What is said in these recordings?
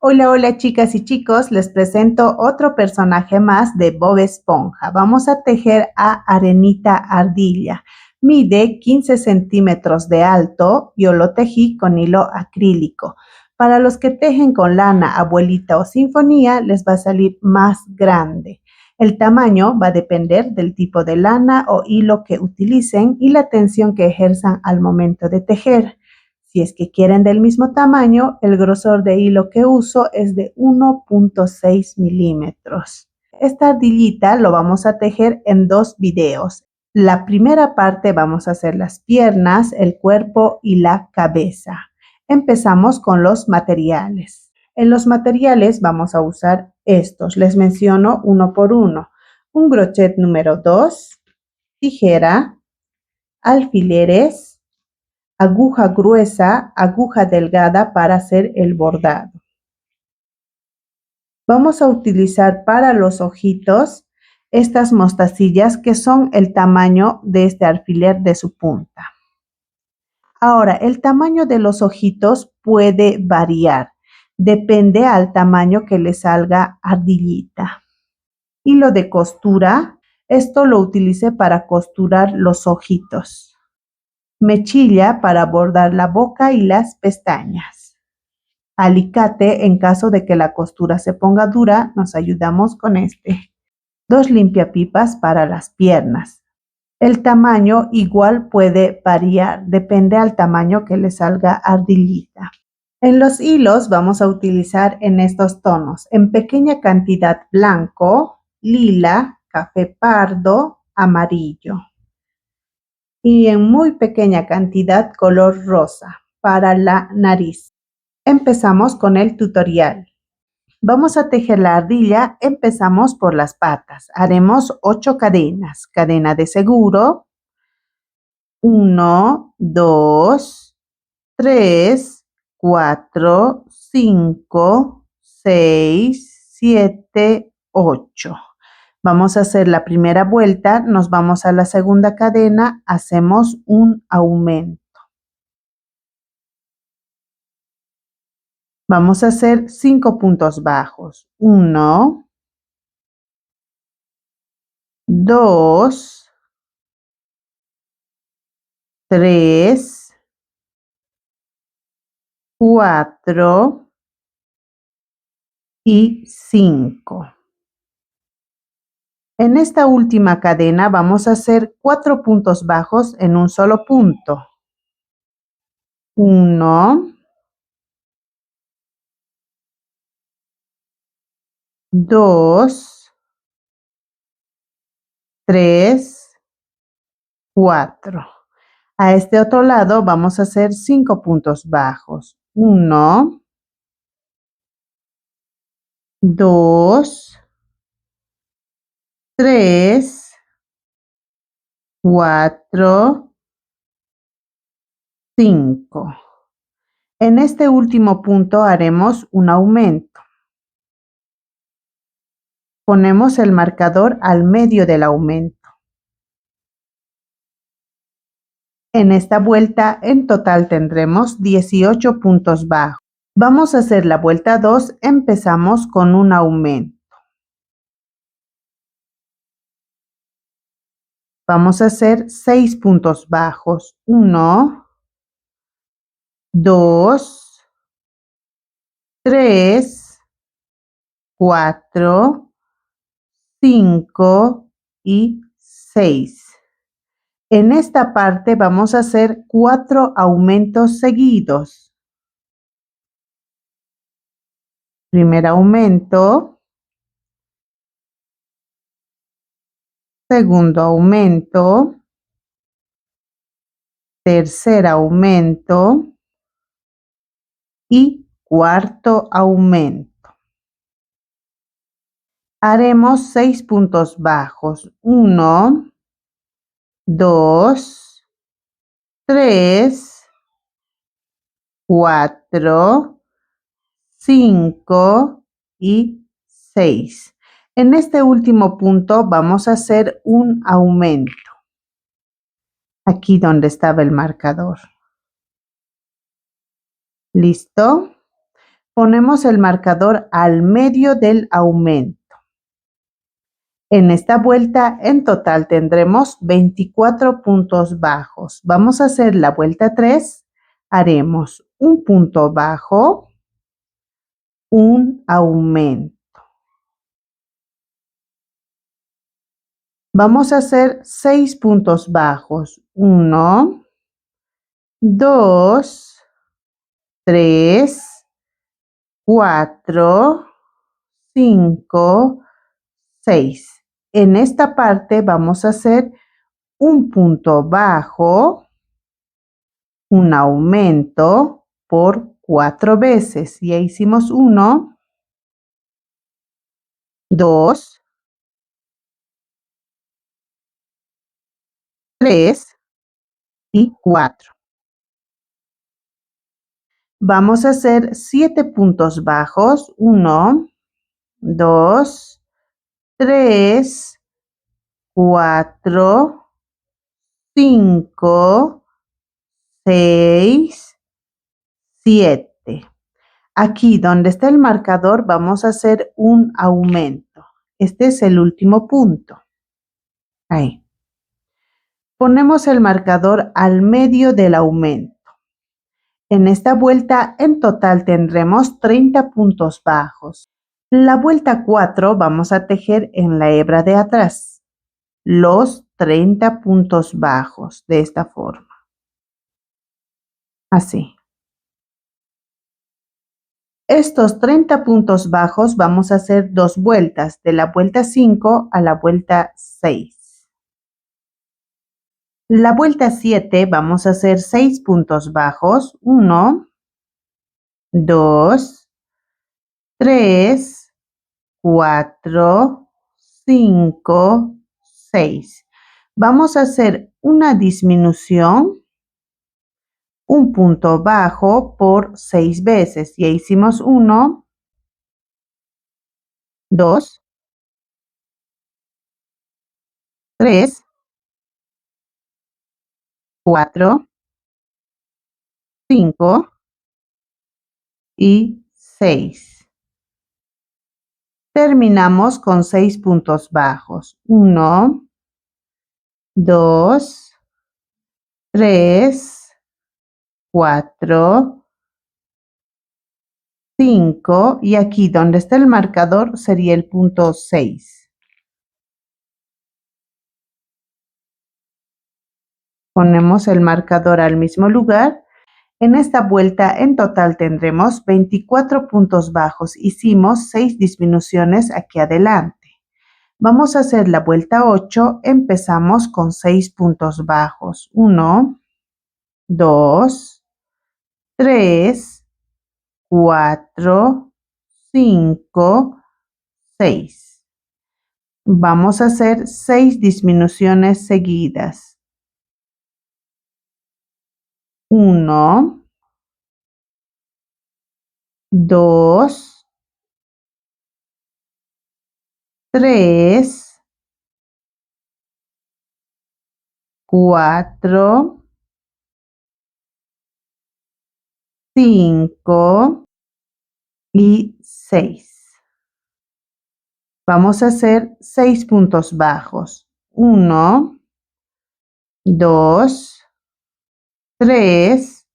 Hola, hola chicas y chicos, les presento otro personaje más de Bob Esponja. Vamos a tejer a Arenita Ardilla. Mide 15 centímetros de alto, yo lo tejí con hilo acrílico. Para los que tejen con lana, abuelita o sinfonía, les va a salir más grande. El tamaño va a depender del tipo de lana o hilo que utilicen y la tensión que ejerzan al momento de tejer. Si es que quieren del mismo tamaño, el grosor de hilo que uso es de 1.6 milímetros. Esta ardillita lo vamos a tejer en 2 videos. La primera parte vamos a hacer las piernas, el cuerpo y la cabeza. Empezamos con los materiales. En los materiales vamos a usar estos. Les menciono uno por uno. Un crochet número 2, tijera, alfileres, aguja gruesa, aguja delgada para hacer el bordado. Vamos a utilizar para los ojitos estas mostacillas que son el tamaño de este alfiler de su punta. Ahora, el tamaño de los ojitos puede variar. Depende al tamaño que le salga ardillita. Hilo de costura, esto lo utilicé para costurar los ojitos. Mechilla para bordar la boca y las pestañas. Alicate en caso de que la costura se ponga dura, nos ayudamos con este. 2 limpiapipas para las piernas. El tamaño igual puede variar, depende al tamaño que le salga ardillita. En los hilos vamos a utilizar en estos tonos, en pequeña cantidad blanco, lila, café pardo, amarillo. Y en muy pequeña cantidad color rosa para la nariz. Empezamos con el tutorial. Vamos a tejer la ardilla, empezamos por las patas. Haremos 8 cadenas. Cadena de seguro. 1, 2, 3, 4, 5, 6, 7, 8. Vamos a hacer la primera vuelta, nos vamos a la segunda cadena, hacemos un aumento. Vamos a hacer 5 puntos bajos. 1, 2, 3, 4 y 5. En esta última cadena vamos a hacer 4 puntos bajos en un solo punto. 1, 2, 3, 4. A este otro lado vamos a hacer 5 puntos bajos. 1, 2, 3, 4, 5. En este último punto haremos un aumento. Ponemos el marcador al medio del aumento. En esta vuelta en total tendremos 18 puntos bajos. Vamos a hacer la vuelta 2, empezamos con un aumento. Vamos a hacer 6 puntos bajos. 1, 2, 3, 4, 5 y 6. En esta parte vamos a hacer 4 aumentos seguidos. Primer aumento. Segundo aumento. Tercer aumento. Y cuarto aumento. Haremos 6 puntos bajos. 1, 2, 3, 4, 5 y 6. En este último punto vamos a hacer un aumento. Aquí donde estaba el marcador. ¿Listo? Ponemos el marcador al medio del aumento. En esta vuelta en total tendremos 24 puntos bajos. Vamos a hacer la vuelta 3. Haremos un punto bajo, un aumento. Vamos a hacer 6 puntos bajos. 1, 2, 3, 4, 5, 6. En esta parte vamos a hacer un punto bajo, un aumento por 4 veces. Ya hicimos 1, 2, 3 y 4. Vamos a hacer 7 puntos bajos. 1, 2, 3, 4, 5, 6, 7. Aquí donde está el marcador vamos a hacer un aumento. Este es el último punto. Ahí. Ponemos el marcador al medio del aumento. En esta vuelta en total tendremos 30 puntos bajos. La vuelta 4 vamos a tejer en la hebra de atrás los 30 puntos bajos de esta forma. Así. Estos 30 puntos bajos vamos a hacer 2 vueltas, de la vuelta 5 a la vuelta 6. La vuelta 7 vamos a hacer 6 puntos bajos. 1, 2, 3, 4, 5, 6. Vamos a hacer una disminución, un punto bajo por 6 veces. Ya hicimos 1, 2, 3, 4, 5 y 6. Terminamos con 6 puntos bajos. 1, 2, 3, 4, 5 y aquí donde está el marcador sería el punto 6. Ponemos el marcador al mismo lugar. En esta vuelta en total tendremos 24 puntos bajos. Hicimos 6 disminuciones aquí adelante. Vamos a hacer la vuelta 8. Empezamos con 6 puntos bajos. 1, 2, 3, 4, 5, 6. Vamos a hacer 6 disminuciones seguidas. 1, 2, 3, 4, 5 y 6. Vamos a hacer 6 puntos bajos. 1, 2, 3,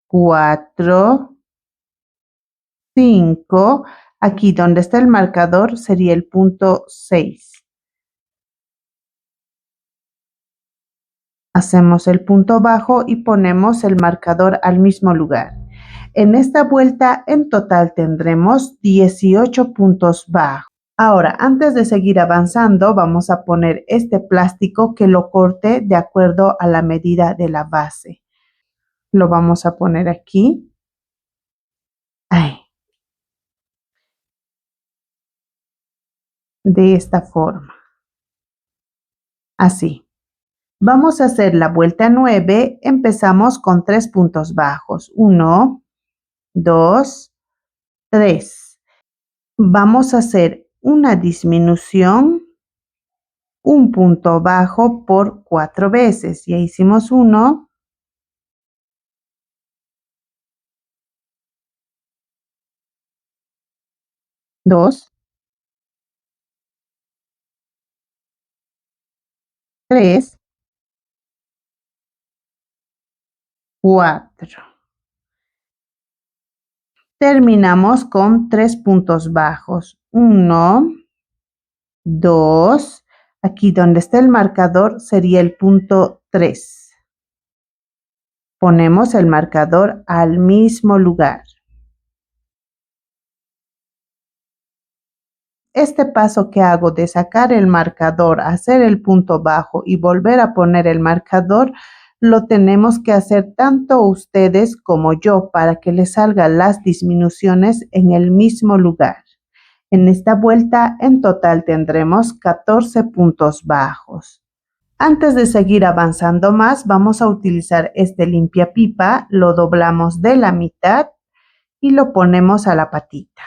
4, 5. Aquí donde está el marcador sería el punto 6. Hacemos el punto bajo y ponemos el marcador al mismo lugar. En esta vuelta en total tendremos 18 puntos bajos. Ahora, antes de seguir avanzando, vamos a poner este plástico que lo corte de acuerdo a la medida de la base. Lo vamos a poner aquí. Ahí. De esta forma. Así. Vamos a hacer la vuelta 9. Empezamos con 3 puntos bajos. 1, 2, 3. Vamos a hacer una disminución, un punto bajo por 4 veces. Ya hicimos 1, 2, 3, 4. Terminamos con 3 puntos bajos. 1, 2. Aquí donde está el marcador sería el punto 3. Ponemos el marcador al mismo lugar. Este paso que hago de sacar el marcador, hacer el punto bajo y volver a poner el marcador, lo tenemos que hacer tanto ustedes como yo para que les salgan las disminuciones en el mismo lugar. En esta vuelta en total tendremos 14 puntos bajos. Antes de seguir avanzando más, vamos a utilizar este limpiapipa, lo doblamos de la mitad y lo ponemos a la patita.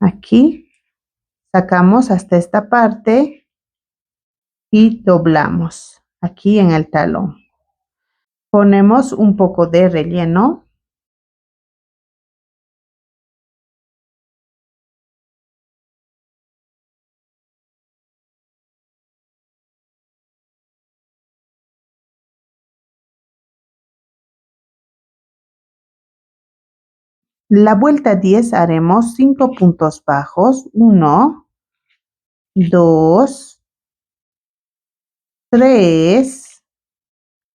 Aquí sacamos hasta esta parte y doblamos aquí en el talón. Ponemos un poco de relleno. La vuelta 10 haremos 5 puntos bajos. 1, 2, 3,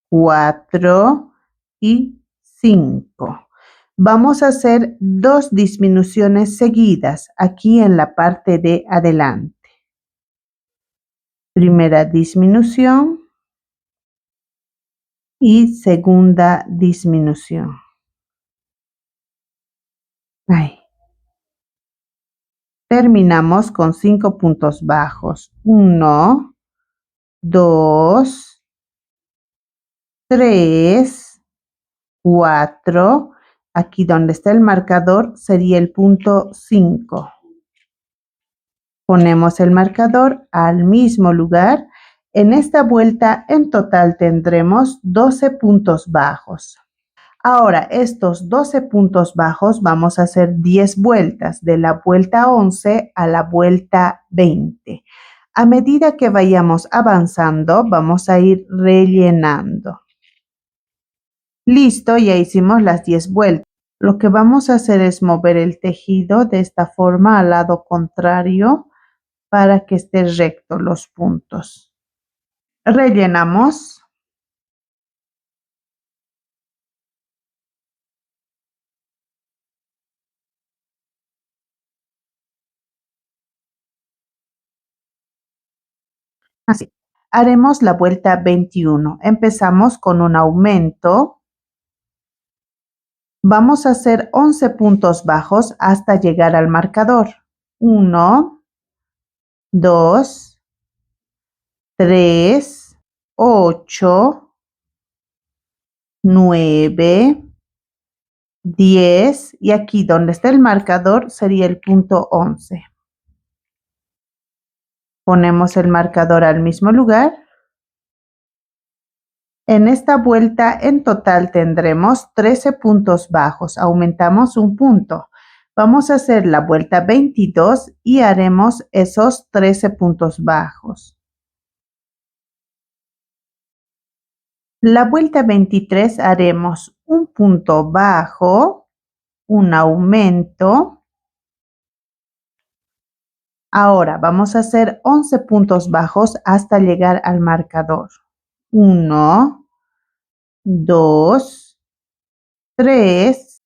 4 y 5. Vamos a hacer 2 disminuciones seguidas aquí en la parte de adelante. Primera disminución y segunda disminución. Ahí. Terminamos con 5 puntos bajos. 1, 2, 3, 4. Aquí donde está el marcador sería el punto 5. Ponemos el marcador al mismo lugar. En esta vuelta en total tendremos 12 puntos bajos. Ahora, estos 12 puntos bajos vamos a hacer 10 vueltas, de la vuelta 11 a la vuelta 20. A medida que vayamos avanzando, vamos a ir rellenando. Listo, ya hicimos las 10 vueltas. Lo que vamos a hacer es mover el tejido de esta forma al lado contrario para que esté recto los puntos. Rellenamos. Así. Haremos la vuelta 21. Empezamos con un aumento. Vamos a hacer 11 puntos bajos hasta llegar al marcador. 1, 2, 3, 8, 9, 10 y aquí donde está el marcador sería el punto 11. Ponemos el marcador al mismo lugar. En esta vuelta en total tendremos 13 puntos bajos. Aumentamos un punto. Vamos a hacer la vuelta 22 y haremos esos 13 puntos bajos. La vuelta 23 haremos un punto bajo, un aumento. Ahora vamos a hacer 11 puntos bajos hasta llegar al marcador. 1, 2, 3,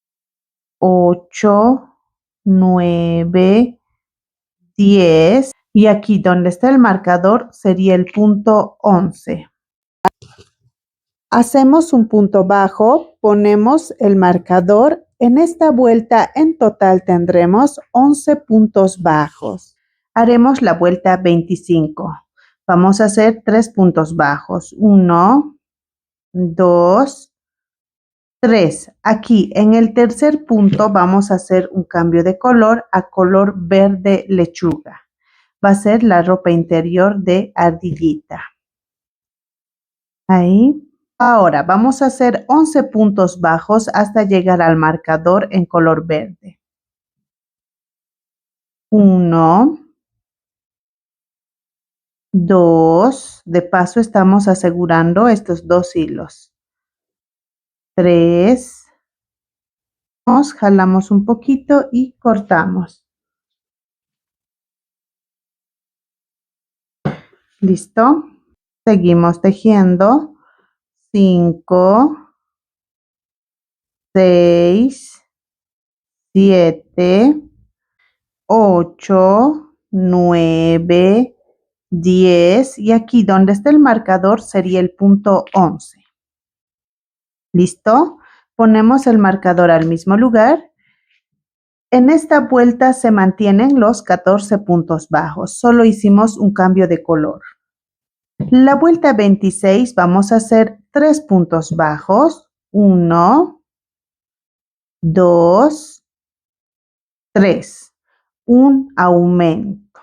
8, 9, 10 y aquí donde está el marcador sería el punto 11. Hacemos un punto bajo, ponemos el marcador. En esta vuelta en total tendremos 11 puntos bajos. Haremos la vuelta 25. Vamos a hacer 3 puntos bajos. 1, 2, 3. Aquí en el tercer punto vamos a hacer un cambio de color a color verde lechuga. Va a ser la ropa interior de ardillita. Ahí. Ahora vamos a hacer 11 puntos bajos hasta llegar al marcador en color verde. 1, 2, de paso estamos asegurando estos 2 hilos. 3, nos jalamos un poquito y cortamos. ¿Listo? Seguimos tejiendo. 5, 6, 7, 8, 9, 10 y aquí donde está el marcador sería el punto 11. ¿Listo? Ponemos el marcador al mismo lugar. En esta vuelta se mantienen los 14 puntos bajos, solo hicimos un cambio de color. La vuelta 26 vamos a hacer 3 puntos bajos, 1, 2, 3, un aumento.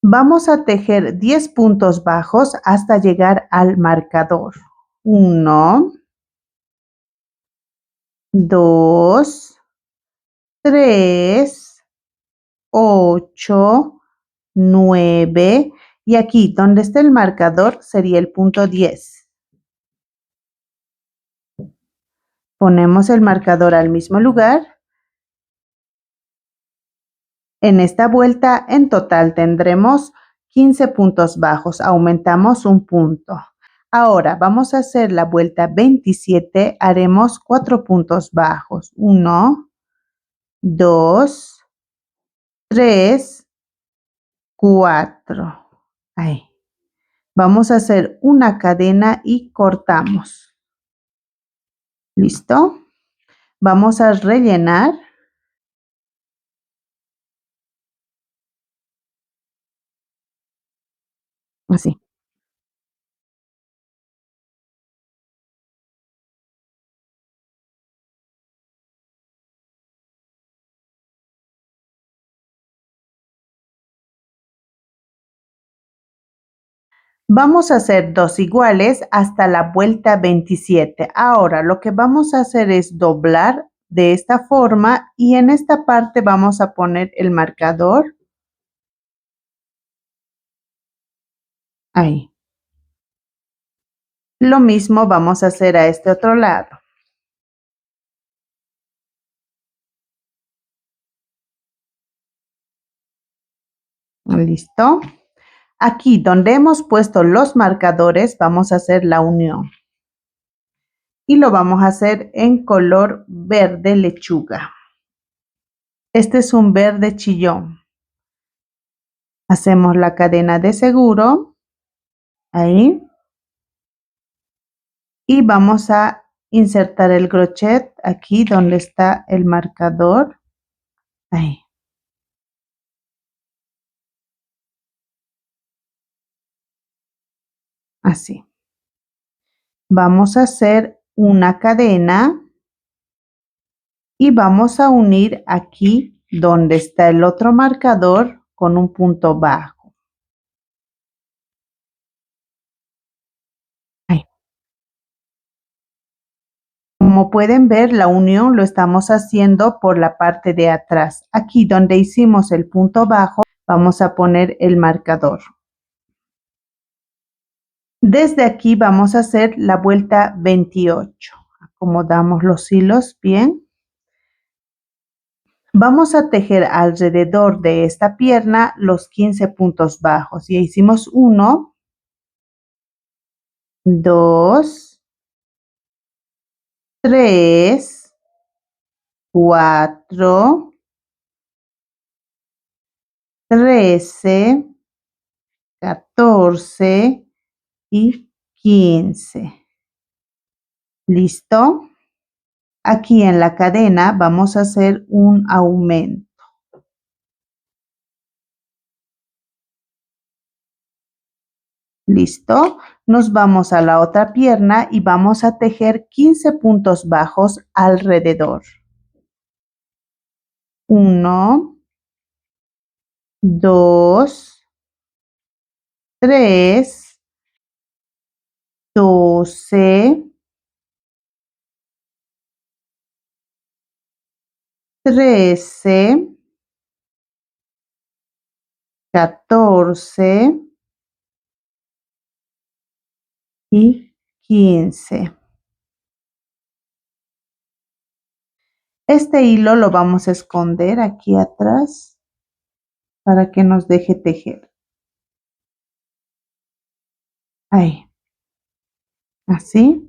Vamos a tejer 10 puntos bajos hasta llegar al marcador. 1, 2, 3, 8, 9 y aquí donde está el marcador sería el punto 10. Ponemos el marcador al mismo lugar. En esta vuelta en total tendremos 15 puntos bajos, aumentamos un punto. Ahora vamos a hacer la vuelta 27, haremos 4 puntos bajos. 1, 2, 3, 4. Ahí. Vamos a hacer una cadena y cortamos. ¿Listo? Vamos a rellenar. Así. Vamos a hacer 2 iguales hasta la vuelta 27. Ahora lo que vamos a hacer es doblar de esta forma y en esta parte vamos a poner el marcador. Ahí. Lo mismo vamos a hacer a este otro lado. ¿Listo? Aquí donde hemos puesto los marcadores vamos a hacer la unión. Y lo vamos a hacer en color verde lechuga. Este es un verde chillón. Hacemos la cadena de seguro. Ahí. Y vamos a insertar el crochet aquí donde está el marcador. Ahí. Así. Vamos a hacer una cadena y vamos a unir aquí donde está el otro marcador con un punto bajo. Ahí. Como pueden ver, la unión lo estamos haciendo por la parte de atrás. Aquí donde hicimos el punto bajo, vamos a poner el marcador. Desde aquí vamos a hacer la vuelta 28. Acomodamos los hilos bien. Vamos a tejer alrededor de esta pierna los 15 puntos bajos. Ya hicimos 1, 2, 3, 4, 13, 14 y 15. ¿Listo? Aquí en la cadena vamos a hacer un aumento. ¿Listo? Nos vamos a la otra pierna y vamos a tejer 15 puntos bajos alrededor. 1, 2, 3, 12, 13, 14 y 15. Este hilo lo vamos a esconder aquí atrás para que nos deje tejer. Ahí, así.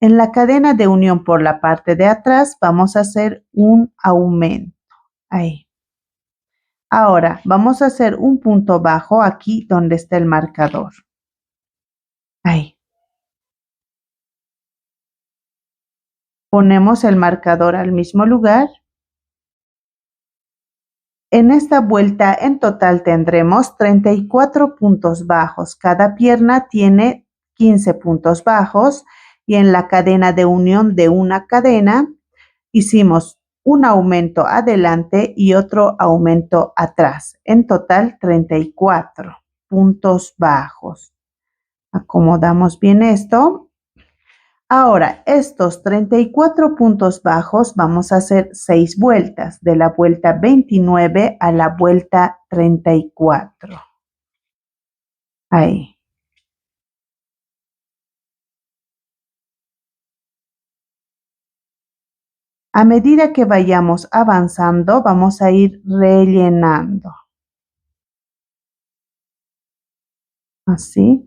En la cadena de unión por la parte de atrás vamos a hacer un aumento. Ahí. Ahora vamos a hacer un punto bajo aquí donde está el marcador. Ahí. Ponemos el marcador al mismo lugar. En esta vuelta en total tendremos 34 puntos bajos. Cada pierna tiene 15 puntos bajos y en la cadena de unión de una cadena hicimos un aumento adelante y otro aumento atrás. En total 34 puntos bajos. Acomodamos bien esto. Ahora, estos 34 puntos bajos vamos a hacer 6 vueltas, de la vuelta 29 a la vuelta 34. Ahí. A medida que vayamos avanzando, vamos a ir rellenando. Así.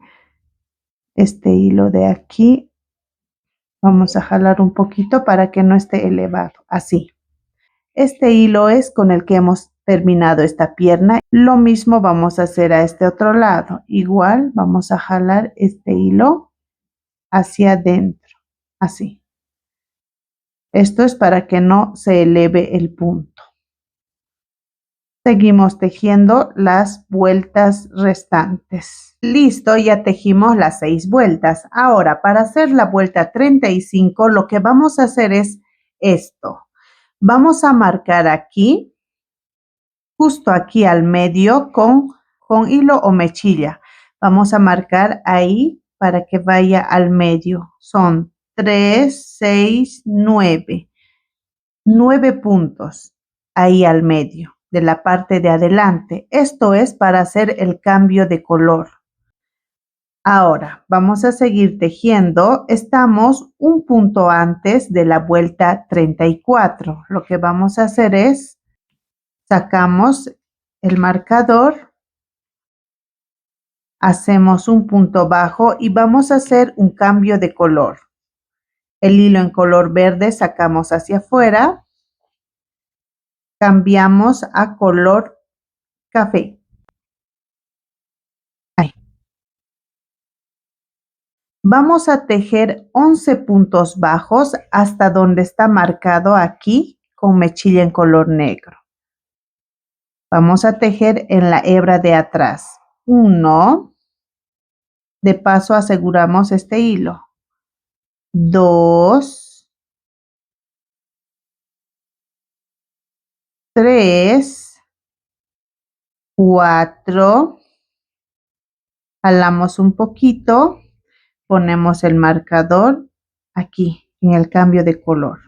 Este hilo de aquí, vamos a jalar un poquito para que no esté elevado. Así. Este hilo es con el que hemos terminado esta pierna. Lo mismo vamos a hacer a este otro lado. Igual vamos a jalar este hilo hacia adentro. Así. Esto es para que no se eleve el punto. Seguimos tejiendo las vueltas restantes. Listo, ya tejimos las 6 vueltas. Ahora, para hacer la vuelta 35, lo que vamos a hacer es esto. Vamos a marcar aquí, justo aquí al medio con hilo o mechilla. Vamos a marcar ahí para que vaya al medio. Son 3, 6, 9. 9 puntos ahí al medio de la parte de adelante. Esto es para hacer el cambio de color. Ahora vamos a seguir tejiendo. Estamos un punto antes de la vuelta 34. Lo que vamos a hacer es sacamos el marcador, hacemos un punto bajo y vamos a hacer un cambio de color. El hilo en color verde sacamos hacia afuera, cambiamos a color café. Ahí. Vamos a tejer 11 puntos bajos hasta donde está marcado aquí con mechilla en color negro. Vamos a tejer en la hebra de atrás. 1. De paso aseguramos este hilo. 2. 3. 4. Jalamos un poquito. Ponemos el marcador aquí en el cambio de color.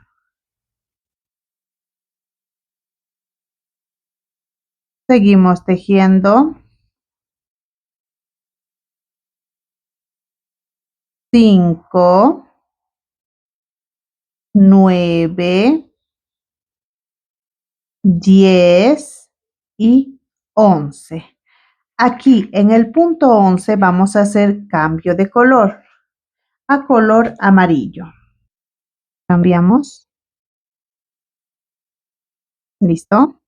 Seguimos tejiendo. 5, 9, 10 y 11. Aquí en el punto 11 vamos a hacer cambio de color a color amarillo. Cambiamos. ¿Listo?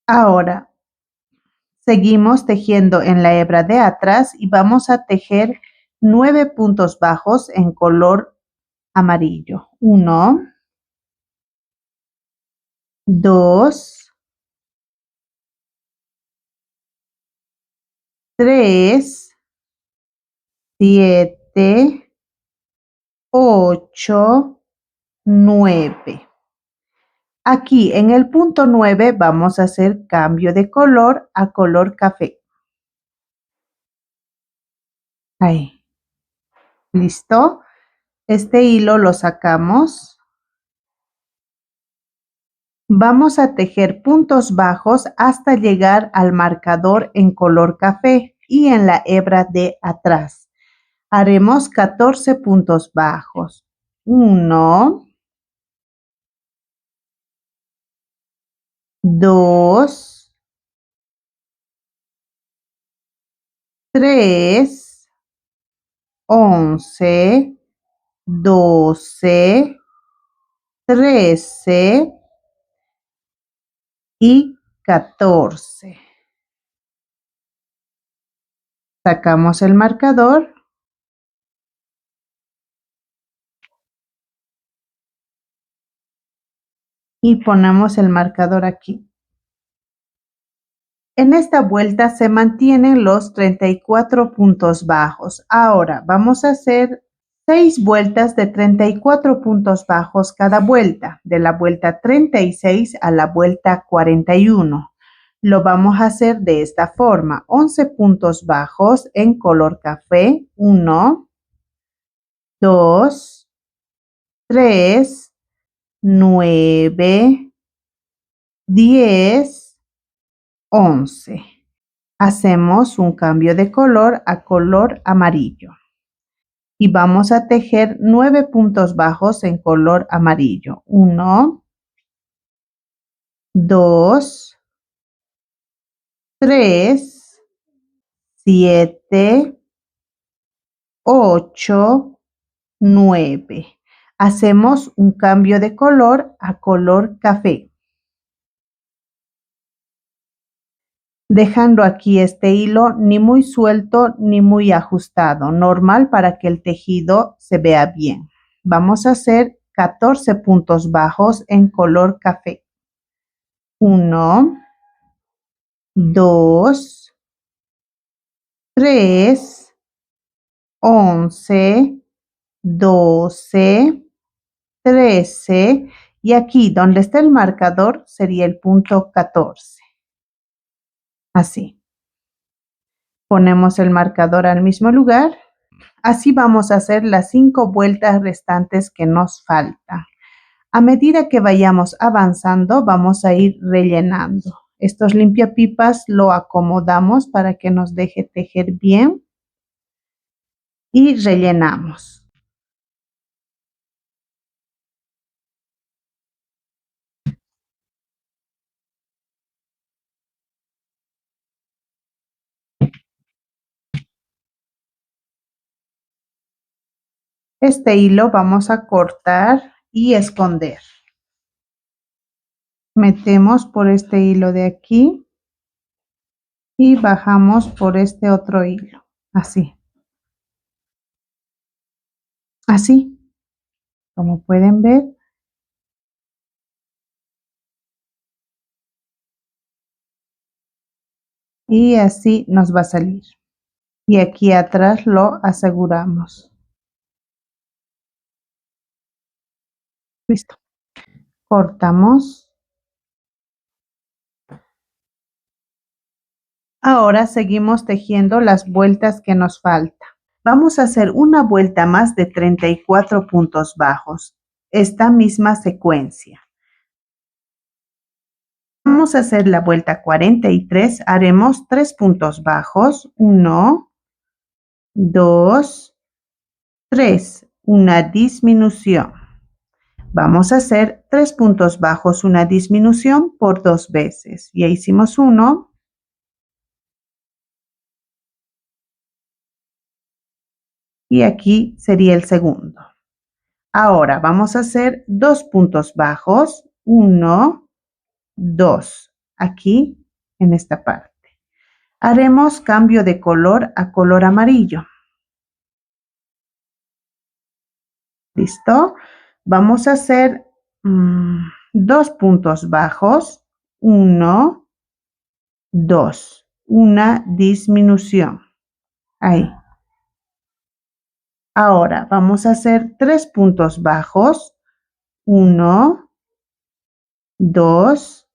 Ahora seguimos tejiendo en la hebra de atrás y vamos a tejer 9 puntos bajos en color amarillo. 1, 2, 3, 7, 8, 9. Aquí en el punto 9 vamos a hacer cambio de color a color café. Ahí. ¿Listo? Este hilo lo sacamos Vamos a tejer puntos bajos hasta llegar al marcador en color café y en la hebra de atrás. Haremos 14 puntos bajos. 1, 2, 3, 11, 12, 13 y 14. Sacamos el marcador y ponemos el marcador aquí. En esta vuelta se mantienen los 34 puntos bajos. Ahora vamos a hacer 6 vueltas de 34 puntos bajos cada vuelta, de la vuelta 36 a la vuelta 41. Lo vamos a hacer de esta forma: 11 puntos bajos en color café, 1, 2, 3, 9, 10, 11. Hacemos un cambio de color a color amarillo y vamos a tejer 9 puntos bajos en color amarillo. 1, 2, 3, 7, 8, 9. Hacemos un cambio de color a color café, dejando aquí este hilo ni muy suelto ni muy ajustado, normal para que el tejido se vea bien. Vamos a hacer 14 puntos bajos en color café. 1, 2, 3, 11, 12, 13 y aquí donde está el marcador sería el punto 14. Así. Ponemos el marcador al mismo lugar. Así vamos a hacer las 5 vueltas restantes que nos faltan. A medida que vayamos avanzando, vamos a ir rellenando. Estos limpiapipas lo acomodamos para que nos deje tejer bien y rellenamos. Este hilo vamos a cortar y esconder. Metemos por este hilo de aquí y bajamos por este otro hilo, así. Así, como pueden ver. Y así nos va a salir. Y aquí atrás lo aseguramos. Listo. Cortamos. Ahora seguimos tejiendo las vueltas que nos falta. Vamos a hacer una vuelta más de 34 puntos bajos. Esta misma secuencia. Vamos a hacer la vuelta 43. Haremos 3 puntos bajos. 1, 2, 3. Una disminución. Vamos a hacer 3 puntos bajos, una disminución por 2 veces. Ya hicimos uno. Y aquí sería el segundo. Ahora vamos a hacer 2 puntos bajos. 1, 2. Aquí en esta parte. Haremos cambio de color a color amarillo. ¿Listo? Vamos a hacer 2 puntos bajos. 1, 2. Una disminución. Ahí. Ahora vamos a hacer 3 puntos bajos. 1, 2,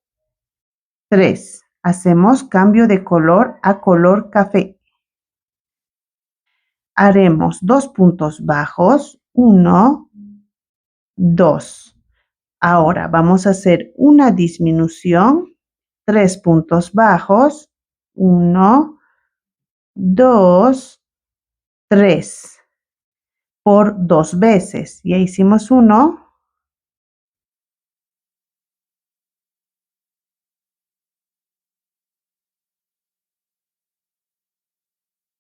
3. Hacemos cambio de color a color café. Haremos 2 puntos bajos. 1, 2. Ahora vamos a hacer una disminución, 3 puntos bajos, 1, 2, 3, por 2 veces. Ya hicimos uno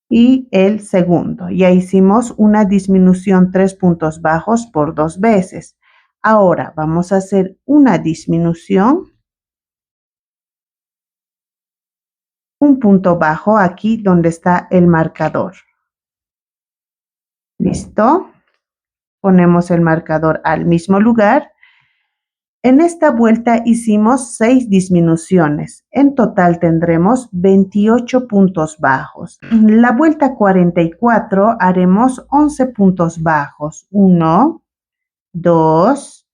y el segundo. Ya hicimos una disminución 3 puntos bajos por 2 veces. Ahora vamos a hacer una disminución, un punto bajo aquí donde está el marcador. ¿Listo? Ponemos el marcador al mismo lugar. En esta vuelta hicimos 6 disminuciones. En total tendremos 28 puntos bajos. En la vuelta 44 haremos 11 puntos bajos. 1, 2,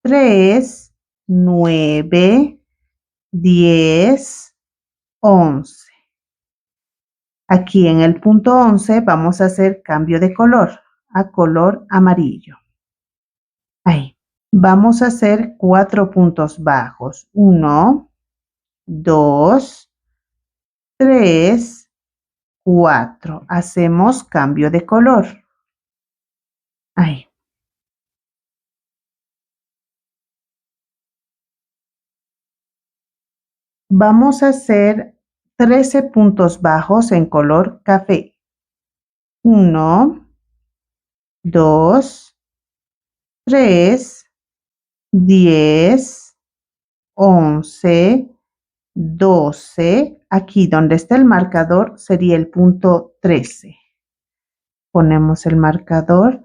3, 9, 10, 11. Aquí en el punto 11 vamos a hacer cambio de color a color amarillo. Ahí. Vamos a hacer 4 puntos bajos. 1, 2, 3, 4. Hacemos cambio de color. Ahí. Vamos a hacer 13 puntos bajos en color café. 1, 2, 3, 10, 11, 12. Aquí donde está el marcador sería el punto 13. Ponemos el marcador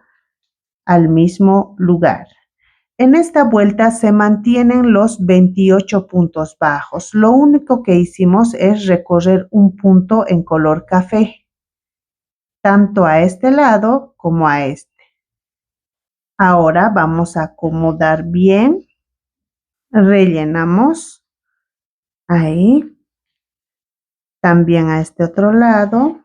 al mismo lugar. En esta vuelta se mantienen los 28 puntos bajos. Lo único que hicimos es recorrer un punto en color café, tanto a este lado como a este. Ahora vamos a acomodar bien. Rellenamos ahí. También a este otro lado.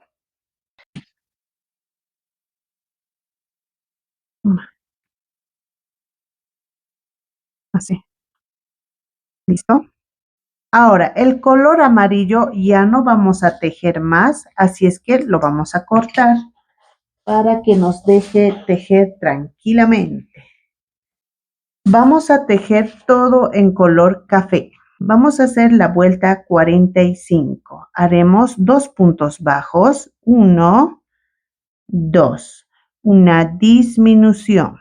Así. ¿Listo? Ahora, el color amarillo ya no vamos a tejer más, así es que lo vamos a cortar para que nos deje tejer tranquilamente. Vamos a tejer todo en color café. Vamos a hacer la vuelta 45. Haremos 2 puntos bajos, 1, 2, una disminución.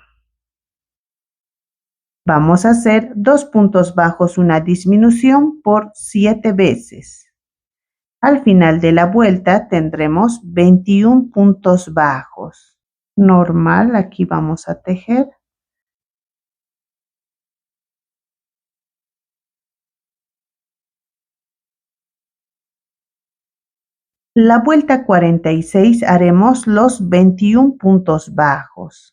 Vamos a hacer 2 puntos bajos, una disminución por 7 veces. Al final de la vuelta tendremos 21 puntos bajos. Normal, aquí vamos a tejer. La vuelta 46 haremos los 21 puntos bajos.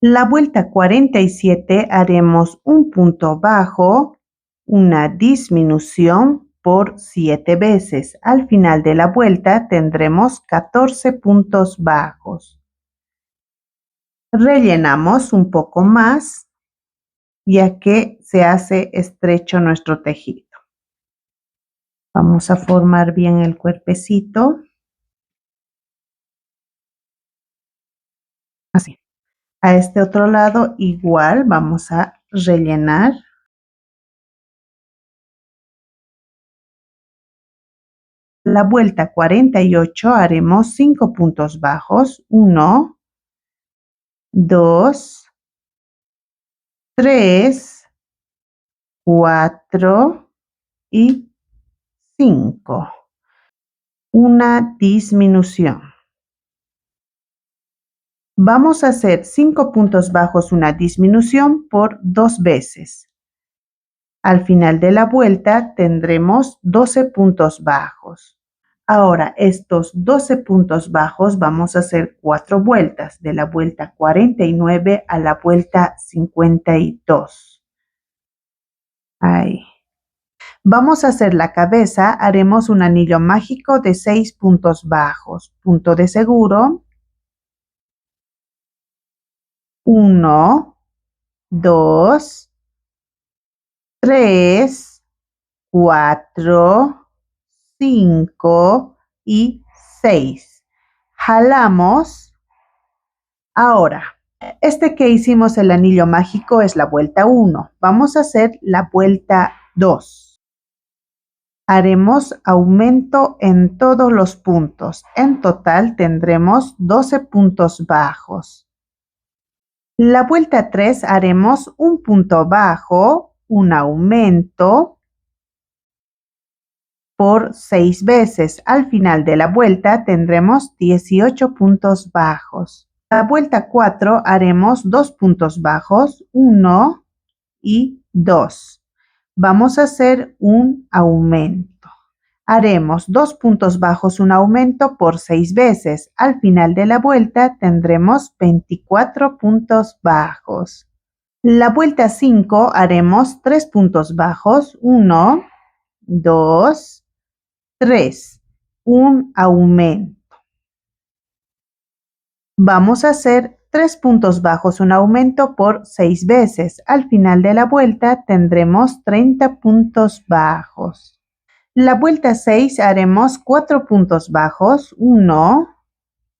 La vuelta 47 haremos un punto bajo, una disminución por 7 veces. Al final de la vuelta tendremos 14 puntos bajos. Rellenamos un poco más, ya que se hace estrecho nuestro tejido. Vamos a formar bien el cuerpecito. Así. A este otro lado igual vamos a rellenar. La vuelta 48 haremos 5 puntos bajos. 1, 2, 3, 4 y 5. Una disminución. Vamos a hacer 5 puntos bajos, una disminución por 2 veces. Al final de la vuelta tendremos 12 puntos bajos. Ahora, estos 12 puntos bajos vamos a hacer 4 vueltas, de la vuelta 49 a la vuelta 52. Ahí. Vamos a hacer la cabeza, haremos un anillo mágico de 6 puntos bajos. Punto de seguro. 1, 2, 3, 4, 5 y 6. Jalamos. Ahora, este que hicimos el anillo mágico es la vuelta 1. Vamos a hacer la vuelta 2. Haremos aumento en todos los puntos. En total tendremos 12 puntos bajos. La vuelta 3 haremos un punto bajo, un aumento por 6 veces. Al final de la vuelta tendremos 18 puntos bajos. La vuelta 4 haremos 2 puntos bajos, 1 y 2. Vamos a hacer un aumento. Haremos 2 puntos bajos, un aumento por 6 veces. Al final de la vuelta tendremos 24 puntos bajos. La vuelta 5 haremos 3 puntos bajos, 1, 2, 3, un aumento. Vamos a hacer 3 puntos bajos, un aumento por 6 veces. Al final de la vuelta tendremos 30 puntos bajos. La vuelta 6 haremos 4 puntos bajos, 1,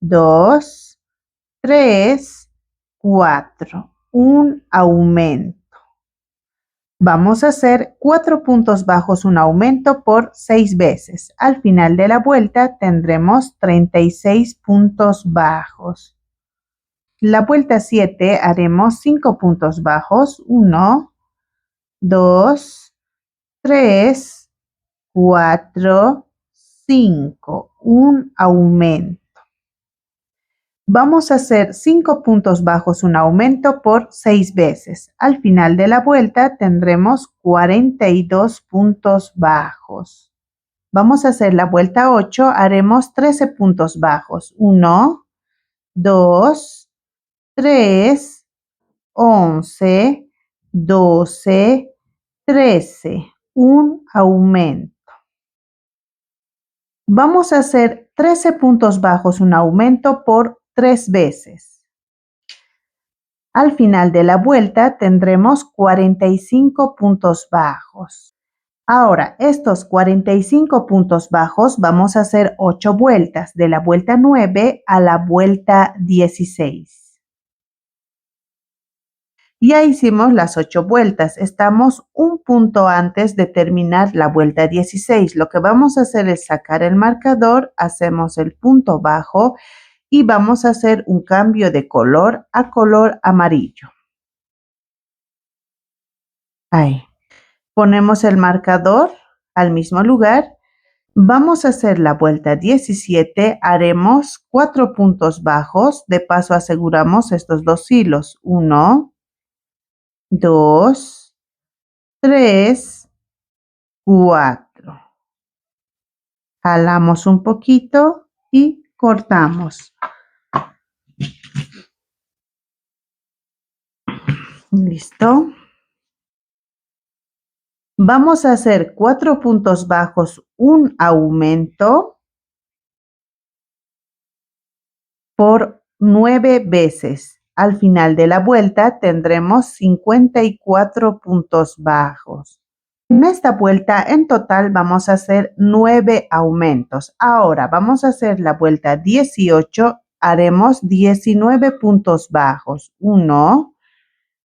2, 3, 4, un aumento. Vamos a hacer 4 puntos bajos, un aumento por 6 veces. Al final de la vuelta tendremos 36 puntos bajos. La vuelta 7 haremos 5 puntos bajos, 1, 2, 3, 4, 5, un aumento. Vamos a hacer 5 puntos bajos, un aumento por 6 veces. Al final de la vuelta tendremos 42 puntos bajos. Vamos a hacer la vuelta 8, haremos 13 puntos bajos. 1, 2, 3, 11, 12, 13. Un aumento. Vamos a hacer 13 puntos bajos, un aumento por 3 veces. Al final de la vuelta tendremos 45 puntos bajos. Ahora, estos 45 puntos bajos vamos a hacer 8 vueltas, de la vuelta 9 a la vuelta 16. Ya hicimos las 8 vueltas, estamos un punto antes de terminar la vuelta 16. Lo que vamos a hacer es sacar el marcador, hacemos el punto bajo y vamos a hacer un cambio de color a color amarillo. Ahí. Ponemos el marcador al mismo lugar. Vamos a hacer la vuelta 17, haremos 4 puntos bajos, de paso aseguramos estos 2 hilos, 1, 2, 3, 4. Jalamos un poquito y cortamos. ¿Listo? Vamos a hacer 4 puntos bajos, un aumento por 9 veces. Al final de la vuelta tendremos 54 puntos bajos. En esta vuelta en total vamos a hacer 9 aumentos. Ahora vamos a hacer la vuelta 18. Haremos 19 puntos bajos. 1,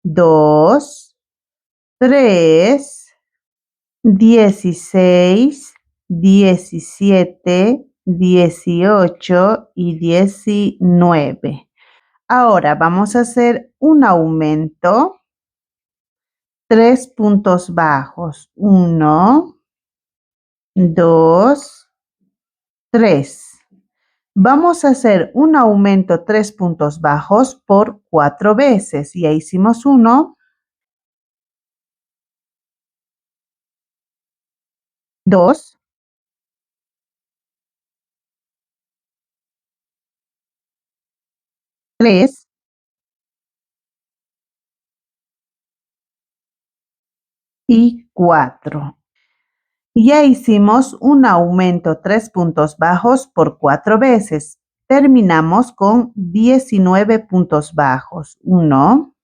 2, 3, 16, 17, 18 y 19. Ahora vamos a hacer un aumento. 3 puntos bajos. 1, 2, 3. Vamos a hacer un aumento 3 puntos bajos por 4 veces. Ya hicimos 1, 2, 3 y 4. Ya hicimos un aumento 3 puntos bajos por 4 veces. terminamos con 19 puntos bajos. 1,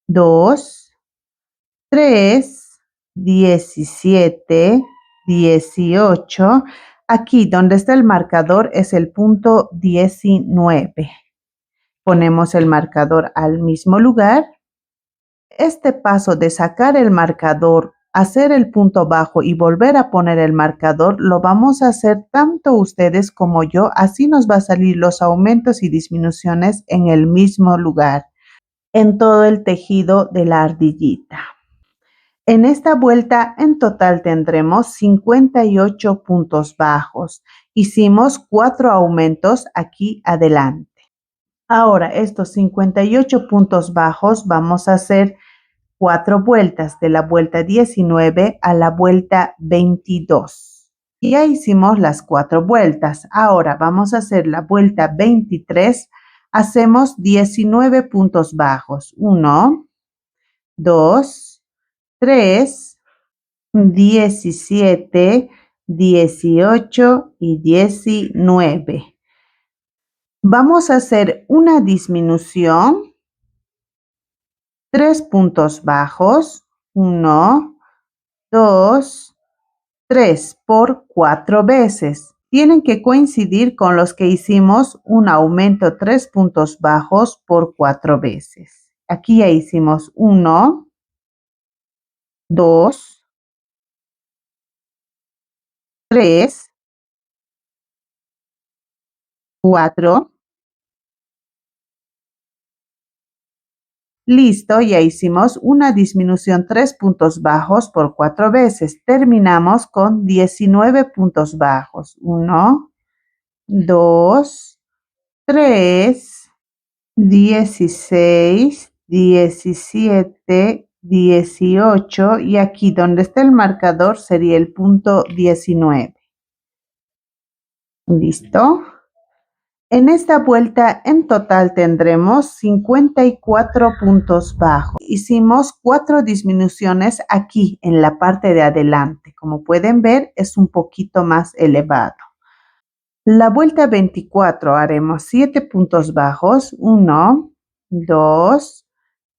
2, 3, 17, 18. Aquí donde está el marcador es el punto 19. Ponemos el marcador al mismo lugar. Este paso de sacar el marcador, hacer el punto bajo y volver a poner el marcador, lo vamos a hacer tanto ustedes como yo. Así nos va a salir los aumentos y disminuciones en el mismo lugar, en todo el tejido de la ardillita. En esta vuelta en total tendremos 58 puntos bajos. Hicimos 4 aumentos aquí adelante. Ahora estos 58 puntos bajos vamos a hacer 4 vueltas, de la vuelta 19 a la vuelta 22. Y ya hicimos las 4 vueltas. Ahora vamos a hacer la vuelta 23. Hacemos 19 puntos bajos. 1, 2, 3, 17, 18 y 19. Vamos a hacer una disminución, 3 puntos bajos, 1, 2, 3 por 4 veces. Tienen que coincidir con los que hicimos un aumento 3 puntos bajos por 4 veces. Aquí ya hicimos 1, 2, 3, 4. Listo, ya hicimos una disminución 3 puntos bajos por 4 veces. Terminamos con 19 puntos bajos. 1, 2, 3, 16, 17, 18 y aquí donde está el marcador sería el punto 19. ¿Listo? En esta vuelta en total tendremos 54 puntos bajos. Hicimos 4 disminuciones aquí en la parte de adelante. Como pueden ver, es un poquito más elevado. La vuelta 24 haremos 7 puntos bajos. 1, 2,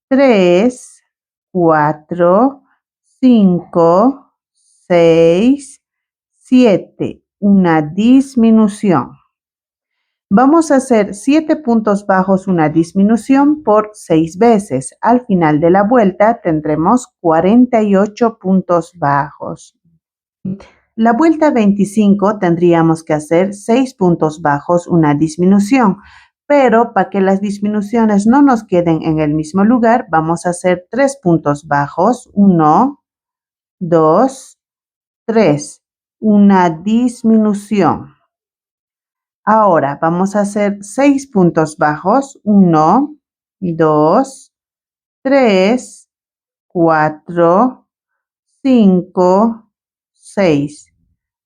3, 4, 5, 6, 7. Una disminución. Vamos a hacer 7 puntos bajos, una disminución por 6 veces. Al final de la vuelta tendremos 48 puntos bajos. La vuelta 25 tendríamos que hacer 6 puntos bajos, una disminución. Pero para que las disminuciones no nos queden en el mismo lugar, vamos a hacer 3 puntos bajos. 1, 2, 3. Una disminución. Ahora vamos a hacer 6 puntos bajos. 1, 2, 3, 4, 5, 6.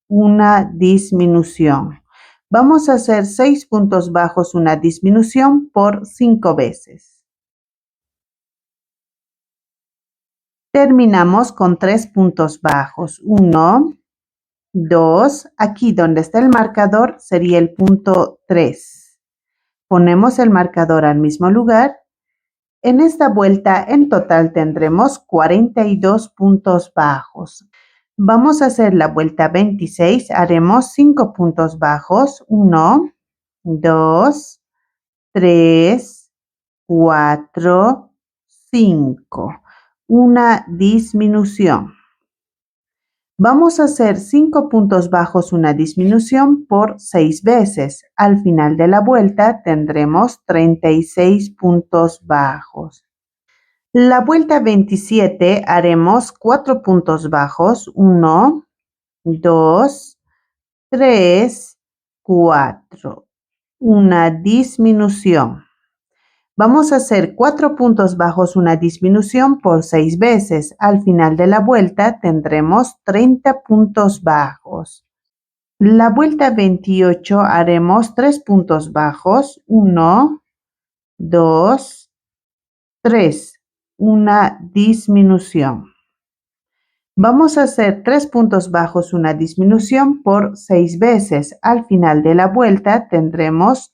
Una disminución. Vamos a hacer 6 puntos bajos, una disminución por 5 veces. Terminamos con 3 puntos bajos. 1, 2, aquí donde está el marcador sería el punto 3. Ponemos el marcador al mismo lugar. En esta vuelta en total tendremos 42 puntos bajos. Vamos a hacer la vuelta 26, haremos 5 puntos bajos. 1, 2, 3, 4, 5. Una disminución. Vamos a hacer 5 puntos bajos, una disminución por 6 veces. Al final de la vuelta tendremos 36 puntos bajos. La vuelta 27 haremos 4 puntos bajos. 1, 2, 3, 4. Una disminución. Vamos a hacer 4 puntos bajos, una disminución por 6 veces. Al final de la vuelta tendremos 30 puntos bajos. La vuelta 28 haremos 3 puntos bajos. 1, 2, 3. Una disminución. Vamos a hacer 3 puntos bajos, una disminución por 6 veces. Al final de la vuelta tendremos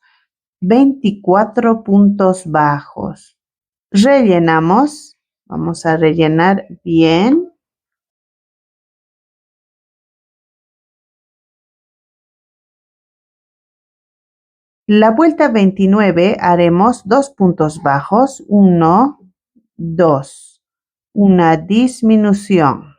24 puntos bajos. Rellenamos. Vamos a rellenar bien. La vuelta 29 haremos 2 puntos bajos, 1, 2, una disminución.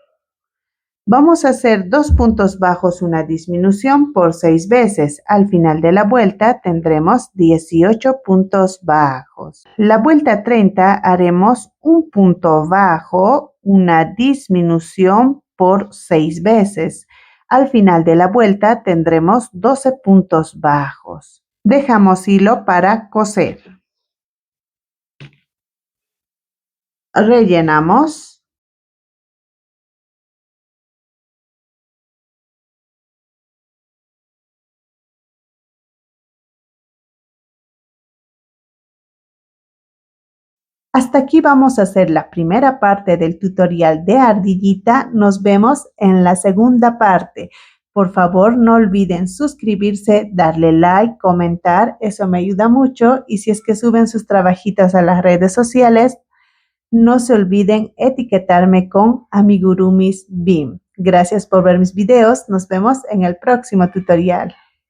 Vamos a hacer 2 puntos bajos, una disminución por 6 veces. Al final de la vuelta tendremos 18 puntos bajos. La vuelta 30 haremos un punto bajo, una disminución por 6 veces. Al final de la vuelta tendremos 12 puntos bajos. Dejamos hilo para coser. Rellenamos. Hasta aquí vamos a hacer la primera parte del tutorial de ardillita. Nos vemos en la segunda parte. Por favor, no olviden suscribirse, darle like, comentar. Eso me ayuda mucho. Y si es que suben sus trabajitos a las redes sociales, no se olviden etiquetarme con Amigurumis BIM. Gracias por ver mis videos. Nos vemos en el próximo tutorial.